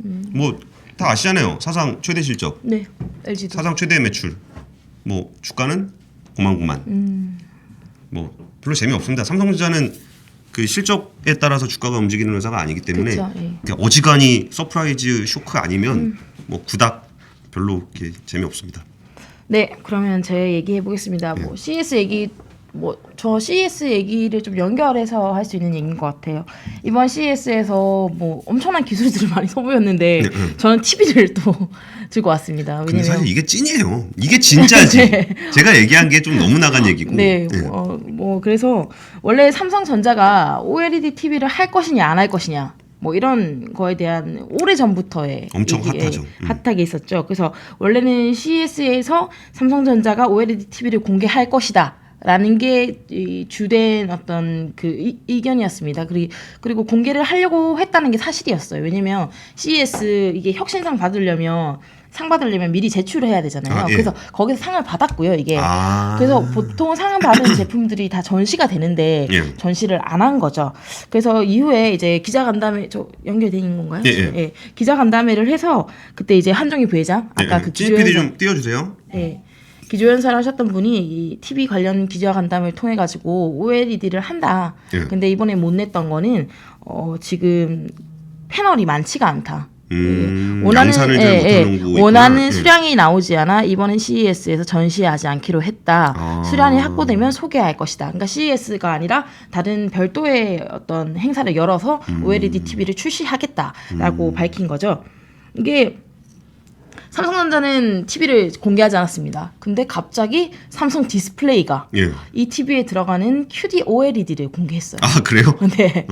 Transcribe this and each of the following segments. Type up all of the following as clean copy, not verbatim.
뭐 다 아시잖아요. 사상 최대 실적, 네, LG도. 사상 최대 매출. 뭐 주가는 9만. 뭐 별로 재미없습니다. 삼성전자는 그 실적에 따라서 주가가 움직이는 회사가 아니기 때문에 그쵸, 예. 그냥 어지간히 서프라이즈 쇼크 아니면 뭐 그닥 별로 이렇게 재미없습니다. 네, 그러면 제 얘기해 보겠습니다. 뭐 CES 얘기, 뭐 저 CES 얘기를 좀 연결해서 할 수 있는 얘기인 것 같아요. 이번 CES에서 뭐 엄청난 기술들을 많이 선보였는데 저는 TV를 또 들고 왔습니다. 근데 왜냐면 사실 이게 찐이에요. 이게 진짜지. 제가 얘기한 게 좀 너무 나간 얘기고. 네, 뭐 그래서 원래 삼성전자가 OLED TV를 할 것이냐 안 할 것이냐 뭐 이런 거에 대한 오래 전부터의 엄청 얘기에 핫하죠. 핫하게 있었죠. 그래서 원래는 CES에서 삼성전자가 OLED TV를 공개할 것이다. 라는 게 이 주된 어떤 그 의견이었습니다. 그리고 공개를 하려고 했다는 게 사실이었어요. 왜냐면 CES 이게 혁신상 받으려면 상 받으려면 미리 제출을 해야 되잖아요. 예. 그래서 거기서 상을 받았고요. 이게 그래서 보통 상을 받은 제품들이 다 전시가 되는데 예. 전시를 안 한 거죠. 그래서 이후에 이제 기자간담회 저 연결되는 건가요? 예. 기자간담회를 해서 그때 이제 한종희 부회장 아까 그 찐PD 좀 띄워주세요. 예. 기조연설을 하셨던 분이 이 TV 관련 기자간담회를 통해 가지고 OLED를 한다. 예. 근데 이번에 못 냈던 거는 지금 패널이 많지가 않다. 양산을 잘 못하는 거 원하는 있구나. 수량이 나오지 않아 이번엔 CES에서 전시하지 않기로 했다. 수량이 확보되면 소개할 것이다. 그러니까 CES가 아니라 다른 별도의 어떤 행사를 열어서 OLED TV를 출시하겠다라고 밝힌 거죠. 이게 삼성전자는 TV를 공개하지 않았습니다. 근데 갑자기 삼성 디스플레이가 예. 이 TV에 들어가는 QD OLED를 공개했어요. 아 그래요? 네.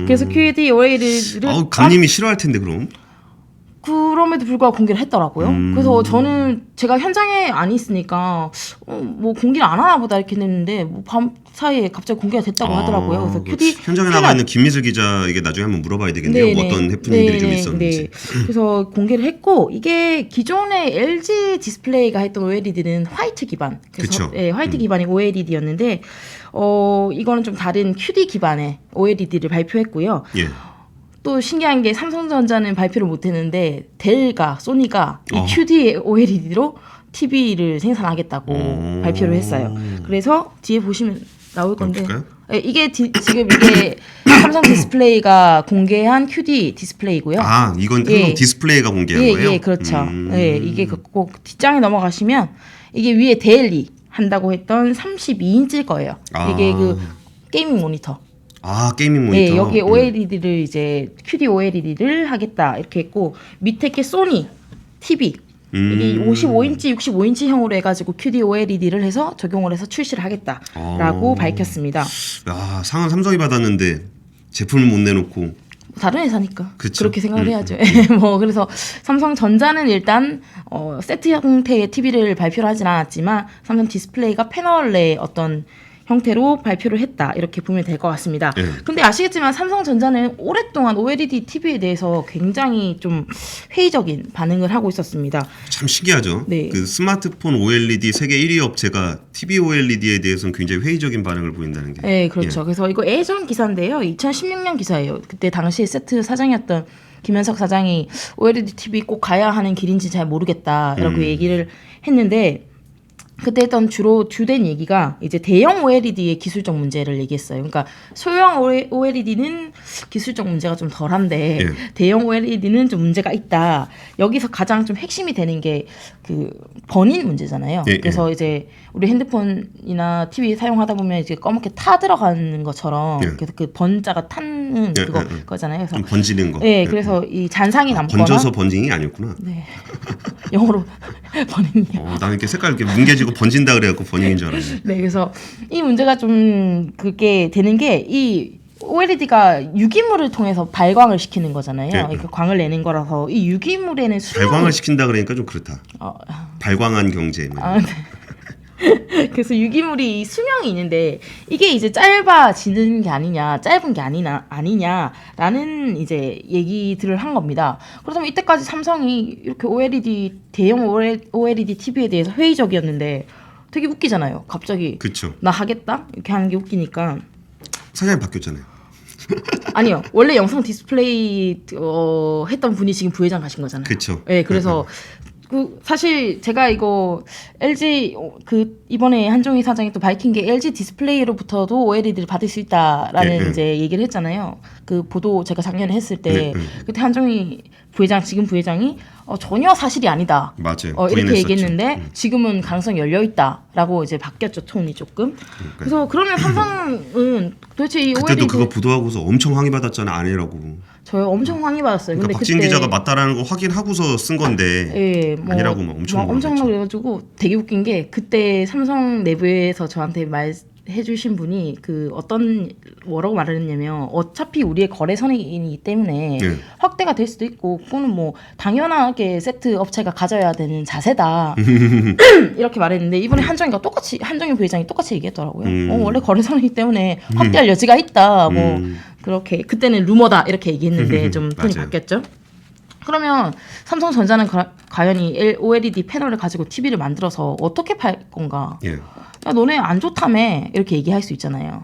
그래서 QD OLED를 감님이 싫어할 텐데 그럼. 그럼에도 불구하고 공개를 했더라고요. 그래서 저는 제가 현장에 안 있으니까 뭐 공개를 안 하나 보다 이렇게 했는데 뭐 밤 사이에 갑자기 공개가 됐다고 하더라고요. 그래서 QD 현장에 나가 있는 김미슬 기자에게 나중에 한번 물어봐야 되겠네요. 뭐 어떤 해프닝들이 좀 있었는지. 그래서 공개를 했고 이게 기존의 LG 디스플레이가 했던 OLED는 화이트 기반. 그래서 화이트 기반의 OLED였는데 이거는 좀 다른 QD 기반의 OLED를 발표했고요. 예. 또 신기한 게 삼성전자는 발표를 못했는데 델과 소니가 이 QD OLED로 TV를 생산하겠다고 발표를 했어요. 그래서 뒤에 보시면 나올 건데 이게 지금 이게 삼성 디스플레이가 공개한 QD 디스플레이고요. 아 이건 삼성 디스플레이가 공개한 거예요? 예, 그렇죠. 이게 꼭 뒷장에 넘어가시면 이게 위에 델이 한다고 했던 32인치일 거예요. 이게 그 게이밍 모니터. 게이밍 모니터. 네, 여기 OLED를 이제 QD OLED를 하겠다 이렇게 했고 밑에 게 소니 TV 이게 55인치, 65인치형으로 해가지고 QD OLED를 해서 적용을 해서 출시를 하겠다라고 밝혔습니다. 야, 상은 삼성이 받았는데 제품을 못 내놓고 다른 회사니까 그쵸? 그렇게 생각을 해야죠. 뭐 그래서 삼성전자는 일단 세트 형태의 TV를 발표를 하진 않았지만 삼성 디스플레이가 패널 내 어떤 형태로 발표를 했다 이렇게 보면 될 것 같습니다. 근데 아시겠지만 삼성전자는 오랫동안 OLED TV에 대해서 굉장히 좀 회의적인 반응을 하고 있었습니다. 참 신기하죠. 네. 그 스마트폰 OLED 세계 1위 업체가 TV OLED에 대해서는 굉장히 회의적인 반응을 보인다는 게. 네, 그렇죠. 그래서 이거 예전 기사인데요. 2016년 기사예요. 그때 당시 세트 사장이었던 김현석 사장이 OLED TV 꼭 가야 하는 길인지 잘 모르겠다라고 얘기를 했는데 그때 했던 주된 얘기가 이제 대형 OLED의 기술적 문제를 얘기했어요. 그러니까 소형 OLED는 기술적 문제가 좀 덜한데 대형 OLED는 좀 문제가 있다. 여기서 가장 좀 핵심이 되는 게 그 번인 문제잖아요. 그래서 이제 우리 핸드폰이나 TV 사용하다 보면 이제 검게 타 들어가는 것처럼 그래서 그 번자가 타는 그거잖아요. 그래서 좀 번지는 거. 네, 그래서 이 잔상이 남거나 번져서 번징이 아니었구나. 네. 영어로 번인이요. 나는 이렇게 색깔 이렇게 뭉개지고 번진다 그래갖고 번인인 줄 알았네. 네, 그래서 이 문제가 좀 그게 되는 게 이 OLED가 유기물을 통해서 발광을 시키는 거잖아요. 그러니까 광을 내는 거라서 이 유기물에는 발광을 시킨다 그러니까 좀 그렇다. 발광한 경제. 그래서 유기물이 수명이 있는데 이게 이제 짧아지는 게 아니냐, 짧은 게 아니냐라는 이제 얘기들을 한 겁니다. 그렇다면 이때까지 삼성이 이렇게 대형 OLED TV에 대해서 회의적이었는데 되게 웃기잖아요. 갑자기 그쵸. 나 하겠다 이렇게 하는 게 웃기니까. 사장이 바뀌었잖아요. 아니요. 원래 영상 디스플레이 했던 분이 지금 부회장 가신 거잖아요. 그렇죠. 네, 그래서 사실 제가 이거 LG 이번에 한종희 사장이 또 밝힌 게 LG 디스플레이로부터도 OLED를 받을 수 있다라는 이제 얘기를 했잖아요. 그 보도 제가 작년에 했을 때 그때 한종희 부회장 지금 부회장이 전혀 사실이 아니다. 맞아요. 이렇게 얘기했는데 지금은 가능성이 열려 있다라고 이제 바뀌었죠, 톤이 조금. 그래서 그러면 삼성은 도대체 이 그때도 OLED 그거 보도하고서 엄청 항의받았잖아. 아니라고. 저요 엄청 항의받았어요. 그러니까 근데 박지인 그때 기자가 맞다라는 거 확인하고서 쓴 건데 예, 아니라고 막 엄청 엄청 그래가지고 되게 웃긴 게 그때 삼성 내부에서 저한테 말해주신 분이 뭐라고 말했냐면 어차피 우리의 거래선이기 때문에 확대가 될 수도 있고 그거는 뭐 당연하게 세트 업체가 가져야 되는 자세다 이렇게 말했는데 이번에 한정희 부회장이 똑같이 얘기했더라고요. 원래 거래선이기 때문에 확대할 여지가 있다. 뭐 그렇게 그때는 루머다 이렇게 얘기했는데 좀 톤이 바뀌었죠. 그러면 삼성전자는 과연 이 OLED 패널을 가지고 TV를 만들어서 어떻게 팔 건가? 야, 너네 안 좋다며 이렇게 얘기할 수 있잖아요.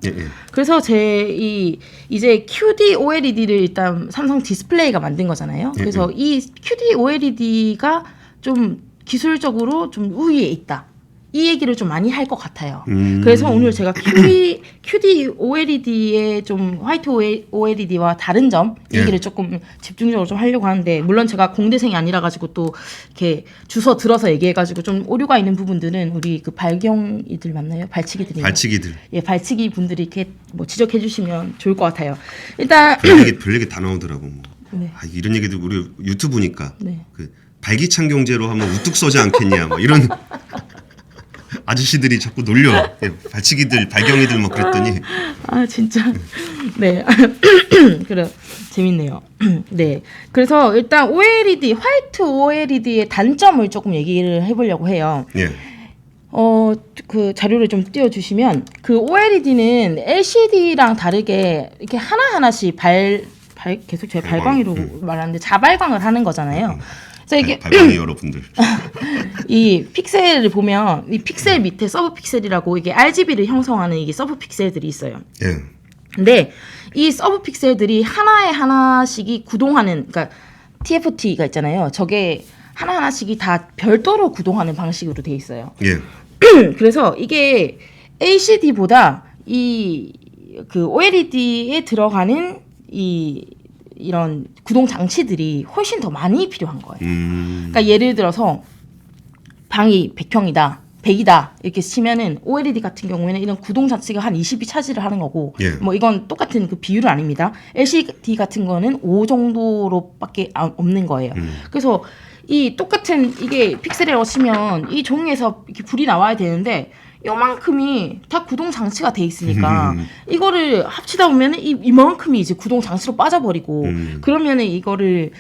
그래서 이제 QD OLED를 일단 삼성 디스플레이가 만든 거잖아요. 그래서 이 QD OLED가 좀 기술적으로 좀 우위에 있다. 이 얘기를 좀 많이 할 것 같아요. 그래서 오늘 제가 QD OLED의 좀 화이트 OLED와 다른 점 얘기를 조금 집중적으로 좀 하려고 하는데 물론 제가 공대생이 아니라 가지고 또 이렇게 주워 들어서 얘기해가지고 좀 오류가 있는 부분들은 우리 그 발경이들 맞나요? 발치기들. 예, 발치기 분들이 이렇게 뭐 지적해주시면 좋을 것 같아요. 일단 별 얘기 다 나오더라고. 뭐. 네. 이런 얘기도 우리 유튜브니까 네. 그 발기찬 경제로 하면 우뚝 서지 않겠냐 뭐 이런. 아저씨들이 자꾸 놀려. 발치기들, 발경이들 뭐 그랬더니. 진짜. 네. 그래 재밌네요. 네. 그래서 일단 OLED, 화이트 OLED의 단점을 조금 얘기를 해보려고 해요. 그 자료를 좀 띄워주시면 그 OLED는 LCD랑 다르게 이렇게 하나하나씩 계속 제가 발광이로 말하는데 자발광을 하는 거잖아요. 그래서 이게 발광이 여러분들 이 픽셀을 보면 이 픽셀 밑에 서브 픽셀이라고 이게 RGB를 형성하는 이게 서브 픽셀들이 있어요. 근데 이 서브 픽셀들이 하나씩이 구동하는 그러니까 TFT가 있잖아요. 저게 하나씩이 다 별도로 구동하는 방식으로 돼 있어요. 그래서 이게 LCD보다 그 OLED에 들어가는 이런 구동 장치들이 훨씬 더 많이 필요한 거예요. 그러니까 예를 들어서 방이 100평이다, 100이다 이렇게 치면은 OLED 같은 경우에는 이런 구동 장치가 한 20이 차지를 하는 거고, 뭐 이건 똑같은 그 비율은 아닙니다. LCD 같은 거는 5 정도로밖에 없는 거예요. 그래서 이 똑같은 이게 픽셀이라고 치면 이 종이에서 이렇게 불이 나와야 되는데 요만큼이 다 구동 장치가 돼 있으니까 이거를 합치다 보면은 이만큼이 이제 구동 장치로 빠져버리고 그러면은 이거를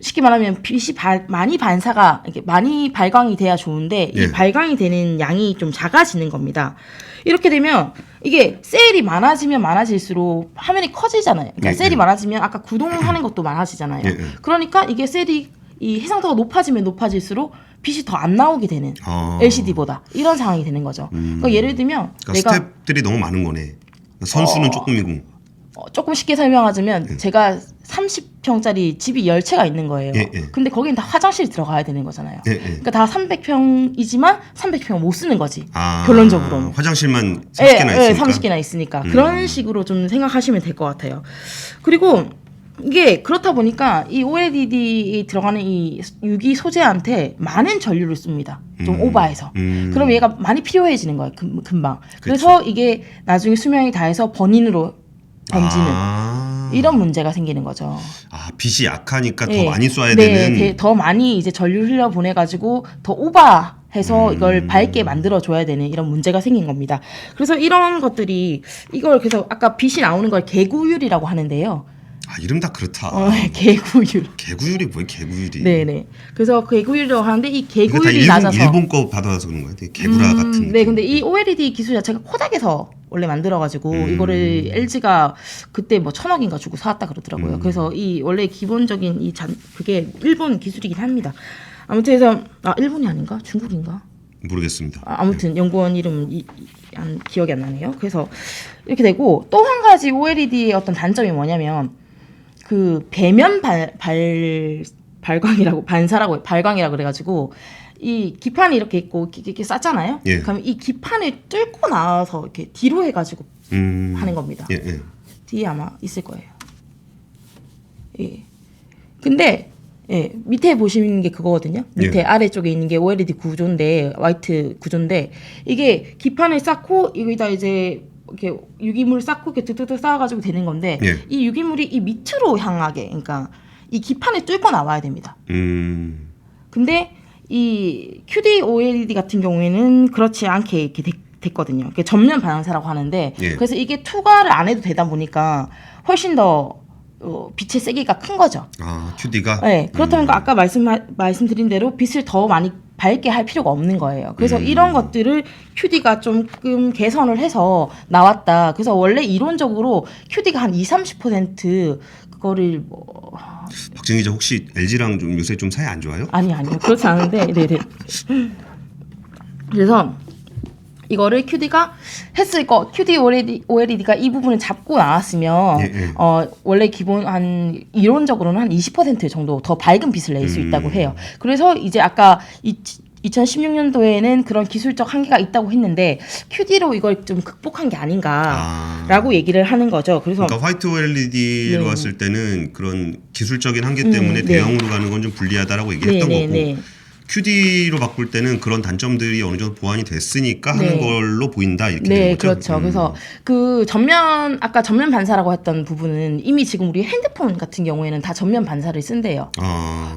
쉽게 말하면 빛이 많이 이렇게 많이 발광이 돼야 좋은데 이 발광이 되는 양이 좀 작아지는 겁니다. 이렇게 되면 이게 셀이 많아지면 많아질수록 화면이 커지잖아요. 그러니까 셀이 많아지면 아까 구동하는 것도 많아지잖아요. 그러니까 이게 셀이 이 해상도가 높아지면 높아질수록 빛이 더 안 나오게 되는 LCD보다 이런 상황이 되는 거죠. 그러니까 예를 들면 그러니까 스텝들이 너무 많은 거네. 선수는 조금이고. 조금 쉽게 설명하자면 제가 30평짜리 집이 10채가 있는 거예요. 근데 거긴 다 화장실이 들어가야 되는 거잖아요. 그러니까 다 300평이지만 300평을 못 쓰는 거지. 결론적으로는. 화장실만 30개나 있으니까. 30개나 있으니까. 그런 식으로 좀 생각하시면 될 것 같아요. 그리고 이게 그렇다 보니까 이 OLED에 들어가는 이 유기 소재한테 많은 전류를 씁니다. 좀 오버해서. 그럼 얘가 많이 필요해지는 거예요. 금방. 그래서 이게 나중에 수명이 다해서 번인으로 번지는 이런 문제가 생기는 거죠. 빛이 약하니까 더 많이 쏴야 되는. 더 많이 이제 전류 흘려 보내가지고 더 오버해서 이걸 밝게 만들어 줘야 되는 이런 문제가 생긴 겁니다. 그래서 이런 것들이 그래서 아까 빛이 나오는 걸 개구율이라고 하는데요. 이름 다 그렇다. 개구율. 개구율이 뭐야? 개구율이. 네네. 그래서 개구율이라고 하는데 이 개구율이 낮아서 일본 거 받아서 그런 거야. 개구라 같은. 네, 근데 이 OLED 기술 자체가 코닥에서 원래 만들어가지고 이거를 LG가 그때 뭐 1,000억인가 주고 사왔다 그러더라고요. 그래서 이 원래 기본적인 그게 일본 기술이긴 합니다. 아무튼 그래서 일본이 아닌가? 중국인가? 모르겠습니다. 아무튼 연구원 이름은 기억이 안 나네요. 그래서 이렇게 되고 또 한 가지 OLED의 어떤 단점이 뭐냐면 그 배면 발광이라고 반사라고 발광이라고 그래가지고 이 기판이 이렇게 있고 이렇게 쌌잖아요. 예. 그럼 이 기판을 뚫고 나와서 이렇게 뒤로 해가지고 하는 겁니다. 예, 예. 뒤에 아마 있을 거예요. 예. 근데 예, 밑에 보시는 게 그거거든요. 밑에 예. 아래쪽에 있는 게 OLED 구조인데 화이트 구조인데 이게 기판을 쌓고 여기다 이제 이렇게 유기물을 쌓고 이렇게 득득득 쌓아가지고 되는 건데 예. 이 유기물이 이 밑으로 향하게 그러니까 이 기판을 뚫고 나와야 됩니다. 근데 이 QD OLED 같은 경우에는 그렇지 않게 이렇게 됐거든요. 그게 전면 반사라고 하는데 예. 그래서 이게 투과를 안 해도 되다 보니까 훨씬 더 빛의 세기가 큰 거죠. 아, QD가? 네, 그렇다면 아까 말씀드린 대로 빛을 더 많이 밝게 할 필요가 없는 거예요. 그래서 이런 것들을 QD가 조금 개선을 해서 나왔다. 그래서 원래 이론적으로 QD가 한 20-30% 그거를 뭐 박정희 기자 혹시 LG랑 좀 요새 좀 사이 안 좋아요? 아니요 그렇지 않은데 네네. 그래서 이거를 QD가 했을 거 QD OLED가 이 부분을 잡고 나왔으면 예, 예. 원래 기본 한 이론적으로는 한 20% 정도 더 밝은 빛을 낼 수 있다고 해요. 그래서 이제 아까 2016년도에는 그런 기술적 한계가 있다고 했는데 QD로 이걸 좀 극복한 게 아닌가라고 얘기를 하는 거죠. 그래서 그러니까 화이트 OLED로 네. 왔을 때는 그런 기술적인 한계 때문에 대형으로 가는 건 좀 불리하다라고 얘기했던 거고 QD로 바꿀 때는 그런 단점들이 어느 정도 보완이 됐으니까 하는 걸로 보인다 이렇게 되는 거죠. 그렇죠. 그래서 그 아까 전면 반사라고 했던 부분은 이미 지금 우리 핸드폰 같은 경우에는 다 전면 반사를 쓴대요.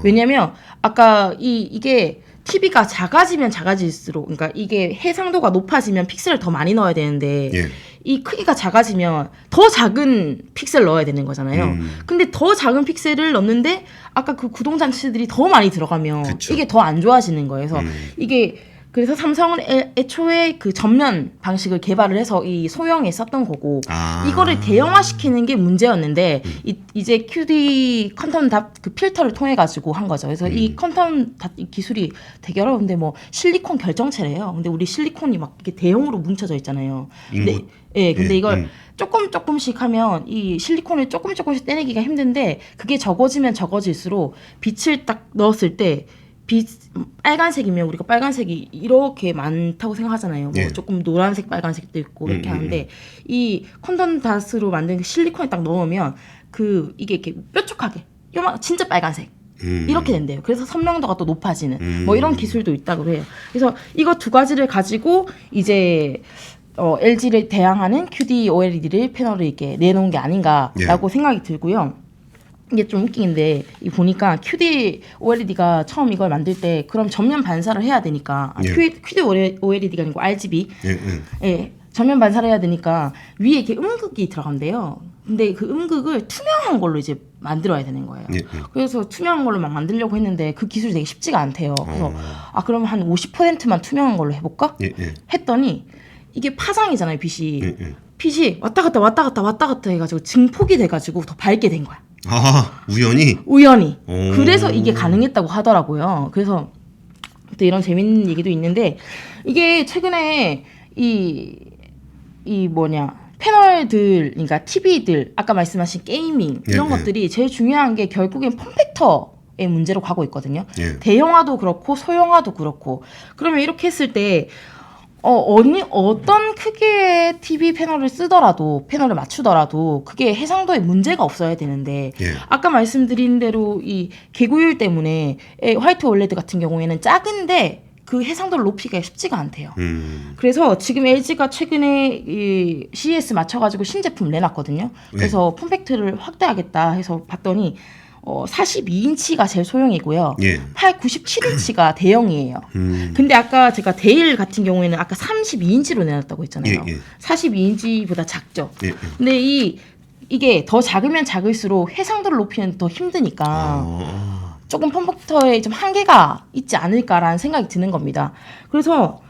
왜냐면 아까 이게 TV가 작아지면 작아질수록 그러니까 이게 해상도가 높아지면 픽셀을 더 많이 넣어야 되는데 이 크기가 작아지면 더 작은 픽셀 넣어야 되는 거잖아요. 근데 더 작은 픽셀을 넣는데 아까 그 구동장치들이 더 많이 들어가면 그쵸. 이게 더 안 좋아지는 거예요. 그래서 그래서 삼성은 애초에 그 전면 방식을 개발을 해서 이 소형에 썼던 거고 이거를 대형화시키는 게 문제였는데 이제 QD 퀀텀 닷 그 필터를 통해 가지고 한 거죠. 그래서 이 퀀텀 닷 기술이 되게 어려운데 뭐 실리콘 결정체래요. 근데 우리 실리콘이 막 이렇게 대형으로 뭉쳐져 있잖아요. 근데 근데 이걸 조금씩 하면 이 실리콘을 조금씩 떼내기가 힘든데 그게 적어지면 적어질수록 빛을 딱 넣었을 때 빨간색이면 우리가 빨간색이 이렇게 많다고 생각하잖아요. 뭐 조금 노란색, 빨간색도 있고 이렇게 하는데 이 콘덴 닷으로 만든 그 실리콘에 딱 넣으면 이게 이렇게 뾰족하게 진짜 빨간색 이렇게 된대요. 그래서 선명도가 또 높아지는 뭐 이런 기술도 있다고 해요. 그래서 이거 두 가지를 가지고 이제 LG를 대항하는 QD OLED를 패널을 이렇게 내놓은 게 아닌가라고 생각이 들고요. 이게 좀 웃긴데 보니까 QD OLED가 처음 이걸 만들 때 그럼 전면 반사를 해야 되니까 QD OLED가 아니고 RGB 전면 반사를 해야 되니까 위에 이렇게 음극이 들어간대요. 근데 그 음극을 투명한 걸로 이제 만들어야 되는 거예요. 그래서 투명한 걸로 막 만들려고 했는데 그 기술이 되게 쉽지가 않대요. 그래서 그러면 한 50%만 투명한 걸로 해볼까? 했더니 이게 파장이잖아요, 빛이. 빛이 왔다 갔다 해가지고 증폭이 돼가지고 더 밝게 된 거야. 우연히. 그래서 이게 가능했다고 하더라고요. 그래서 또 이런 재밌는 얘기도 있는데 이게 최근에 패널들, 그러니까 TV들, 아까 말씀하신 게이밍 이런 것들이 제일 중요한 게 결국엔 폼팩터의 문제로 가고 있거든요. 대형화도 그렇고 소형화도 그렇고. 그러면 이렇게 했을 때 어떤 크기의 TV 패널을 맞추더라도 그게 해상도에 문제가 없어야 되는데 아까 말씀드린 대로 이 개구율 때문에 화이트 OLED 같은 경우에는 작은데 그 해상도를 높이기가 쉽지가 않대요. 그래서 지금 LG가 최근에 이 CES 맞춰가지고 신제품 내놨거든요. 그래서 폼팩트를 확대하겠다 해서 봤더니 42인치가 제일 소형이고요. 97인치가 대형이에요. 근데 아까 제가 데일 같은 경우에는 아까 32인치로 내놨다고 했잖아요. 42인치보다 작죠. 근데 이게 더 작으면 작을수록 해상도를 높이는 더 힘드니까 조금 폼팩터에 좀 한계가 있지 않을까라는 생각이 드는 겁니다. 그래서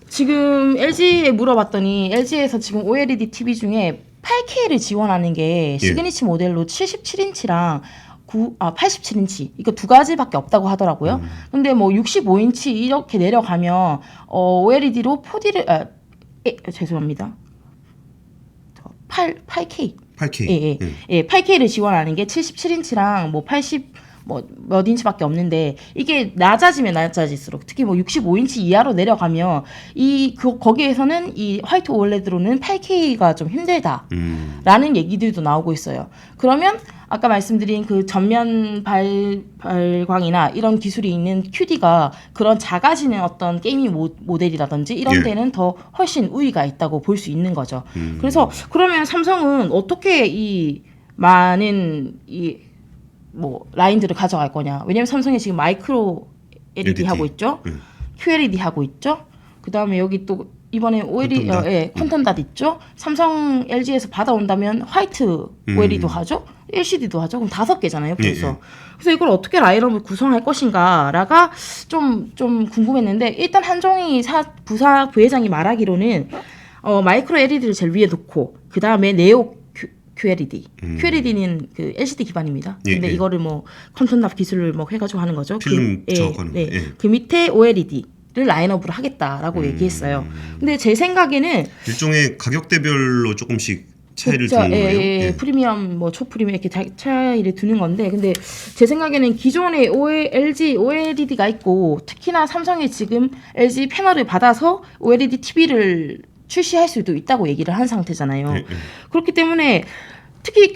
지금 LG에 물어봤더니 LG에서 지금 OLED TV 중에 8K를 지원하는 게 시그니처 모델로 77인치랑 87인치 이거 두 가지밖에 없다고 하더라고요. 근데 뭐 65인치 이렇게 내려가면 OLED로 4D를 죄송합니다. 8K 8K. 예, 8K를 지원하는 게 77인치랑 뭐 80 뭐 몇 인치밖에 없는데 이게 낮아지면 낮아질수록 특히 뭐 65인치 이하로 내려가면 거기에서는 이 화이트 OLED로는 8K가 좀 힘들다라는 얘기들도 나오고 있어요. 그러면 아까 말씀드린 그 전면 발광이나 이런 기술이 있는 QD가 그런 작아지는 어떤 게이밍 모델이라든지 이런 데는 더 훨씬 우위가 있다고 볼 수 있는 거죠. 그래서 그러면 삼성은 어떻게 이 많은 뭐 라인들을 가져갈 거냐? 왜냐면 삼성이 지금 마이크로 LED 하고 있죠, QLED 하고 있죠. 그 다음에 여기 또 이번에 OLED 퀀텀닷 있죠. 삼성 LG에서 받아온다면 화이트 OLED도 하죠, LCD도 하죠. 그럼 5개잖아요. 그래서 이걸 어떻게 라인업을 구성할 것인가라가 좀 궁금했는데 일단 한종희 부회장이 말하기로는 마이크로 LED를 제일 위에 놓고 그 다음에 네오 QLED. QLED는 그 LCD 기반입니다. 근데 이거를 뭐 퀀텀닷 기술을 뭐 해가지고 하는 거죠. 필름 저거는. 그 밑에 OLED를 라인업으로 하겠다라고 얘기했어요. 근데 제 생각에는 일종의 가격대별로 조금씩 차이를 두는 거예요. 프리미엄, 뭐 초프리미엄 이렇게 차이를 두는 건데, 근데 제 생각에는 기존에 LG OLED가 있고 특히나 삼성이 지금 LG 패널을 받아서 OLED TV를 출시할 수도 있다고 얘기를 한 상태잖아요. 그렇기 때문에 특히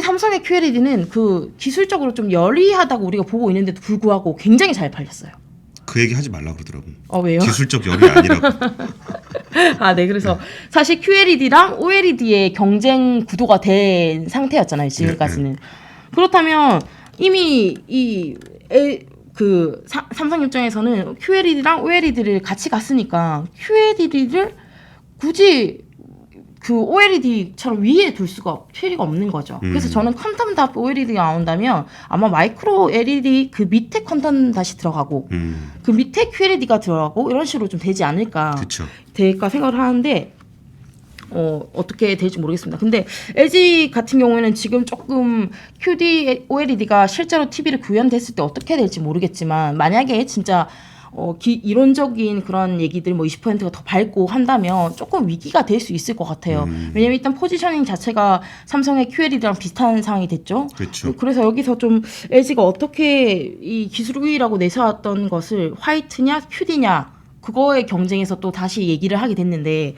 삼성의 QLED는 그 기술적으로 좀 열리하다고 우리가 보고 있는데도 불구하고 굉장히 잘 팔렸어요. 그 얘기 하지 말라 그러더라고. 왜요? 기술적 열이 아니라고. 네. 그래서 사실 QLED랑 OLED의 경쟁 구도가 된 상태였잖아요, 지금까지는. 그렇다면 이미 삼성 입장에서는 QLED랑 OLED를 같이 갔으니까 QLED를 굳이 그 OLED처럼 위에 둘 필요가 없는 거죠. 그래서 저는 퀀텀닷 OLED가 나온다면 아마 마이크로 LED 그 밑에 퀀텀닷이 들어가고 그 밑에 QLED가 들어가고 이런 식으로 좀 되지 않을까 될까 생각을 하는데 어떻게 될지 모르겠습니다. 근데 LG 같은 경우에는 지금 조금 QD OLED가 실제로 TV를 구현됐을 때 어떻게 될지 모르겠지만 만약에 진짜 이론적인 그런 얘기들 뭐 20%가 더 밟고 한다면 조금 위기가 될 수 있을 것 같아요. 왜냐면 일단 포지셔닝 자체가 삼성의 QLED랑 비슷한 상황이 됐죠. 그렇죠. 그래서 여기서 좀 LG가 어떻게 이 기술 우위라고 내세웠던 것을 화이트냐 QD냐 그거의 경쟁에서 또 다시 얘기를 하게 됐는데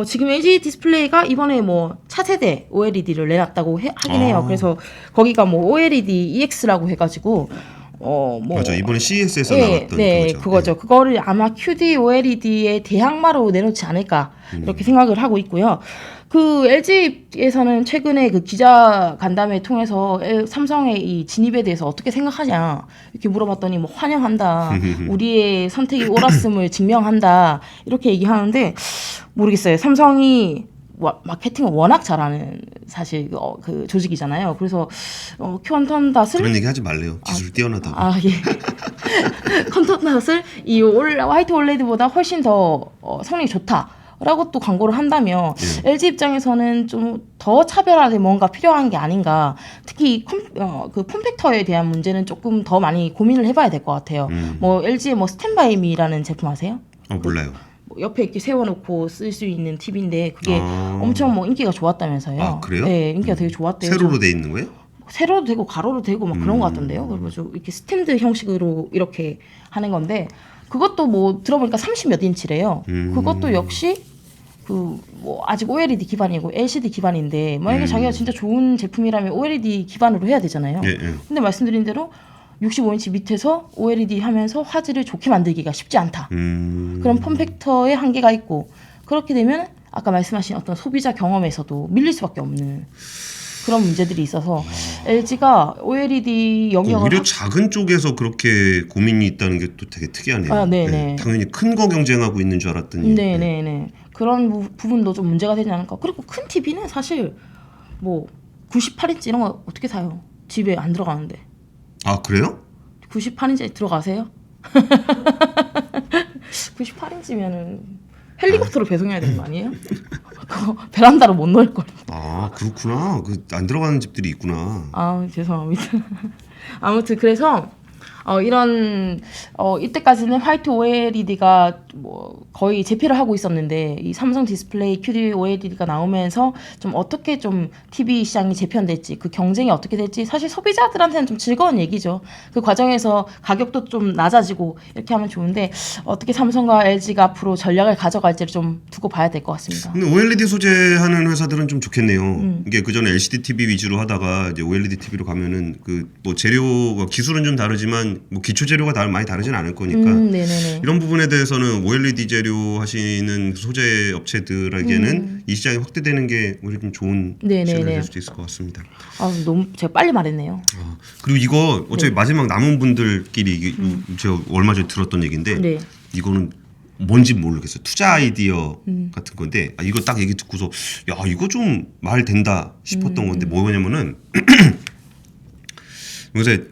지금 LG 디스플레이가 이번에 뭐 차세대 OLED를 내놨다고 하긴 해요. 그래서 거기가 뭐 OLED EX라고 해가지고 맞아. 이번에 CES에서 나왔던 그거죠. 그거를 아마 QD OLED의 대항마로 내놓지 않을까 이렇게 생각을 하고 있고요. 그 LG에서는 최근에 그 기자 간담회 통해서 삼성의 이 진입에 대해서 어떻게 생각하냐 이렇게 물어봤더니 뭐 환영한다. 우리의 선택이 옳았음을 증명한다. 이렇게 얘기하는데 모르겠어요. 삼성이 마케팅을 워낙 잘하는 사실 그 조직이잖아요. 그래서 퀀텀닷을 그런 얘기 하지 말래요. 기술 뛰어나다고. 퀀텀닷을 이 화이트 OLED보다 훨씬 더 성능이 좋다라고 또 광고를 한다면 LG 입장에서는 좀 더 차별화된 뭔가 필요한 게 아닌가. 특히 그 폼팩터에 대한 문제는 조금 더 많이 고민을 해봐야 될 것 같아요. 뭐 LG의 뭐 스탠바이미라는 제품 아세요? 몰라요. 옆에 이렇게 세워놓고 쓸 수 있는 TV인데 그게 엄청 뭐 인기가 좋았다면서요. 그래요? 네, 인기가 되게 좋았대요. 세로로 돼 있는 거예요? 세로도 되고 가로도 되고 막 그런 것 같던데요. 그래서 이렇게 스탠드 형식으로 이렇게 하는 건데 그것도 뭐 들어보니까 30몇 인치래요. 그것도 역시 그 뭐 아직 OLED 기반이고 LCD 기반인데 만약에 자기가 진짜 좋은 제품이라면 OLED 기반으로 해야 되잖아요. 근데 말씀드린 대로 65인치 밑에서 OLED 하면서 화질을 좋게 만들기가 쉽지 않다. 그런 폼팩터의 한계가 있고 그렇게 되면 아까 말씀하신 어떤 소비자 경험에서도 밀릴 수밖에 없는 그런 문제들이 있어서 LG가 OLED 영역을 오히려 작은 쪽에서 그렇게 고민이 있다는 게 또 되게 특이하네요. 네네. 당연히 큰 거 경쟁하고 있는 줄 알았더니. 네네네. 그런 부분도 좀 문제가 되지 않을까. 그리고 큰 TV는 사실 뭐 98인치 이런 거 어떻게 사요? 집에 안 들어가는데. 그래요? 98인치 들어가세요? 98인치면은 헬리콥터로 배송해야 되는 거 아니에요? 그거 베란다로 못 넣을 걸. 아 그렇구나. 그 안 들어가는 집들이 있구나. 아 죄송합니다. 아무튼 그래서 이런 이때까지는 화이트 OLED가 뭐 거의 제패를 하고 있었는데 이 삼성 디스플레이 QD OLED가 나오면서 좀 어떻게 좀 TV 시장이 재편될지 그 경쟁이 어떻게 될지 사실 소비자들한테는 좀 즐거운 얘기죠. 그 과정에서 가격도 좀 낮아지고 이렇게 하면 좋은데 어떻게 삼성과 LG가 앞으로 전략을 가져갈지를 좀 두고 봐야 될 것 같습니다. 근데 OLED 소재하는 회사들은 좀 좋겠네요. 이게 그전에 LCD TV 위주로 하다가 이제 OLED TV로 가면은 그 뭐 재료가 기술은 좀 다르지만 뭐 기초 재료가 많이 다르진 않을 거니까 네네네. 이런 부분에 대해서는 OLED 재료 하시는 소재 업체들에게는 이 시장이 확대되는 게 오히려 좀 좋은 네네네. 시나리오가 될 수도 있을 것 같습니다. 너무 제가 빨리 말했네요. 그리고 이거 어차피 마지막 남은 분들끼리 이게 제가 얼마 전에 들었던 얘기인데 네. 이거는 뭔지 모르겠어요. 투자 아이디어 같은 건데 이거 딱 얘기 듣고서 야 이거 좀 말 된다 싶었던 건데 뭐냐면은 요새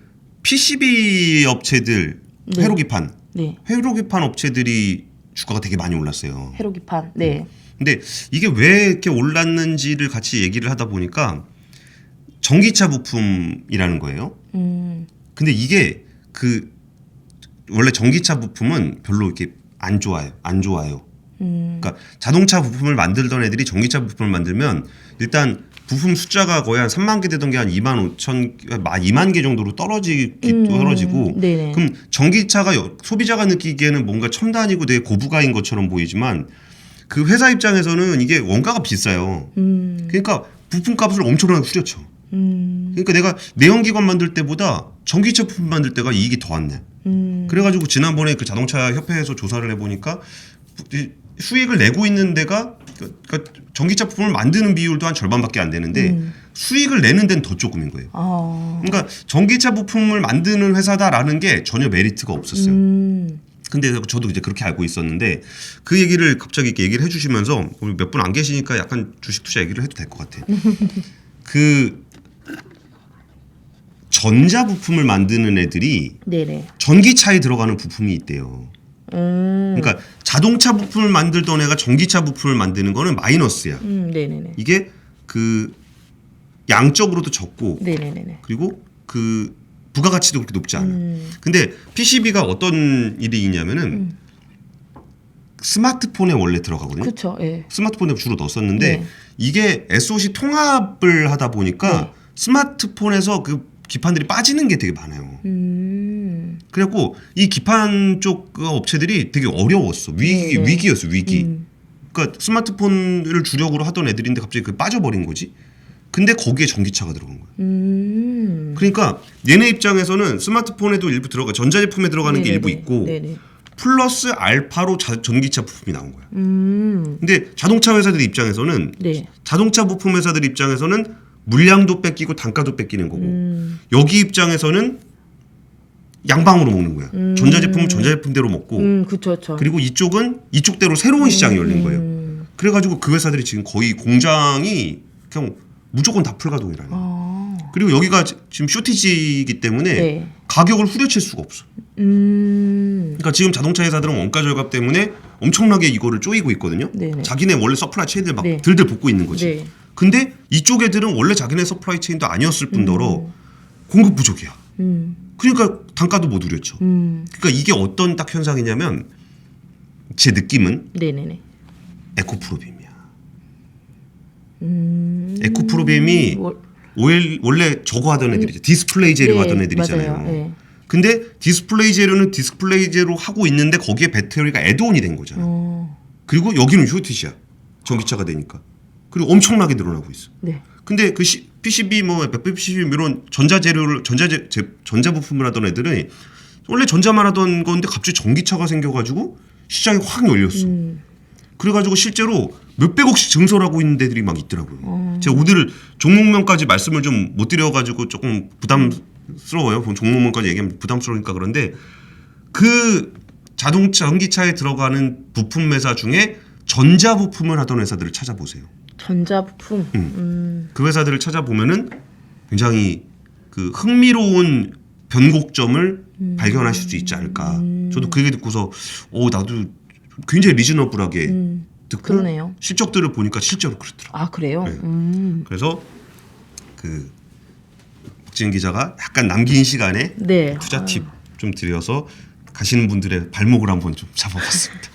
PCB 업체들 네. 회로기판 네. 회로기판 업체들이 주가가 되게 많이 올랐어요. 회로기판. 네. 근데 이게 왜 이렇게 올랐는지를 같이 얘기를 하다 보니까 전기차 부품이라는 거예요. 근데 이게 그 원래 전기차 부품은 별로 이렇게 안 좋아요. 그러니까 자동차 부품을 만들던 애들이 전기차 부품을 만들면 일단 부품 숫자가 거의 한 3만 개 되던 게 한 2만 2만 개 정도로 떨어지고 네네. 그럼 전기차가 소비자가 느끼기에는 뭔가 첨단이고 되게 고부가인 것처럼 보이지만 그 회사 입장에서는 이게 원가가 비싸요. 그러니까 부품값을 엄청나게 후려쳐. 그러니까 내가 내연기관 만들 때보다 전기차 부품 만들 때가 이익이 더 안 내. 그래가지고 지난번에 그 자동차 협회에서 조사를 해보니까 수익을 내고 있는 데가 그러니까 전기차 부품을 만드는 비율도 한 절반밖에 안 되는데 수익을 내는 데는 더 조금인 거예요. 그러니까 전기차 부품을 만드는 회사다라는 게 전혀 메리트가 없었어요. 근데 저도 이제 그렇게 알고 있었는데 그 얘기를 갑자기 이렇게 얘기를 해주시면서 우리 몇 분 안 계시니까 약간 주식 투자 얘기를 해도 될 것 같아. 그 전자 부품을 만드는 애들이 네네. 전기차에 들어가는 부품이 있대요. 그러니까 자동차 부품을 만들던 애가 전기차 부품을 만드는 거는 마이너스야. 네네네. 이게 그 양적으로도 적고 네네네. 그리고 그 부가가치도 그렇게 높지 않아. 근데 PCB가 어떤 일이 있냐면은 스마트폰에 원래 들어가거든요. 그렇죠. 예. 스마트폰에 주로 넣었었는데 네. 이게 SoC 통합을 하다 보니까 네. 스마트폰에서 그 기판들이 빠지는 게 되게 많아요. 그래갖고 이 기판 쪽 업체들이 되게 어려웠어. 위기였어. 그러니까 스마트폰을 주력으로 하던 애들인데 갑자기 그 빠져버린 거지. 근데 거기에 전기차가 들어간 거야. 그러니까 얘네 입장에서는 스마트폰에도 일부 들어가 전자제품에 들어가는 게 일부 있고 네네. 플러스 알파로 전기차 부품이 나온 거야. 근데 자동차 회사들 입장에서는 네. 자동차 부품 회사들 입장에서는 물량도 뺏기고 단가도 뺏기는 거고 여기 입장에서는 양방으로 먹는 거야. 전자제품은 전자제품대로 먹고 그쵸. 그리고 이쪽은 이쪽대로 새로운 시장이 열린 거예요. 그래가지고 그 회사들이 지금 거의 공장이 그냥 무조건 다 풀가동이라요. 그리고 여기가 지금 쇼티지이기 때문에 네. 가격을 후려칠 수가 없어. 그러니까 지금 자동차 회사들은 원가 절감 때문에 엄청나게 이거를 쪼이고 있거든요. 네네. 자기네 원래 서플라이 체인들 막 네. 들들 볶고 있는 거지. 네. 근데 이쪽 애들은 원래 자기네 서플라이 체인도 아니었을 뿐더러 공급 부족이야. 그러니까 단가도 못 우렸죠. 그러니까 이게 어떤 딱 현상이냐면 제 느낌은 네네네. 에코프로빔이야. 에코프로빔이 원래 저거 하던 애들이죠. 디스플레이 재료 하던 애들이잖아요. 맞아요. 네. 근데 디스플레이 재료는 디스플레이 재료 하고 있는데 거기에 배터리가 애드온이 된 거잖아. 그리고 여기는 쇼티지야. 전기차가 되니까. 그리고 엄청나게 늘어나고 있어. 네. 근데 그 PCB PCB 이런 전자 부품을 하던 애들은 원래 전자만 하던 건데 갑자기 전기차가 생겨가지고 시장이 확 열렸어. 그래가지고 실제로 몇백억씩 증설하고 있는 데들이 막 있더라고요. 제가 오늘 종목명까지 말씀을 좀 못 드려가지고 조금 부담스러워요. 종목명까지 얘기하면 부담스러우니까 그런데 그 전기차에 들어가는 부품 회사 중에 전자 부품을 하던 회사들을 찾아보세요. 전자부품. 그 회사들을 찾아보면은 굉장히 그 흥미로운 변곡점을 발견하실 수 있지 않을까. 저도 그 얘기 듣고서 나도 굉장히 리즈너블하게 듣고 그러네요. 실적들을 보니까 실제로 그렇더라고요. 아 그래요? 네. 그래서 그 박지은 기자가 약간 남긴 시간에 네. 투자 팁 좀 드려서 가시는 분들의 발목을 한번 좀 잡아봤습니다.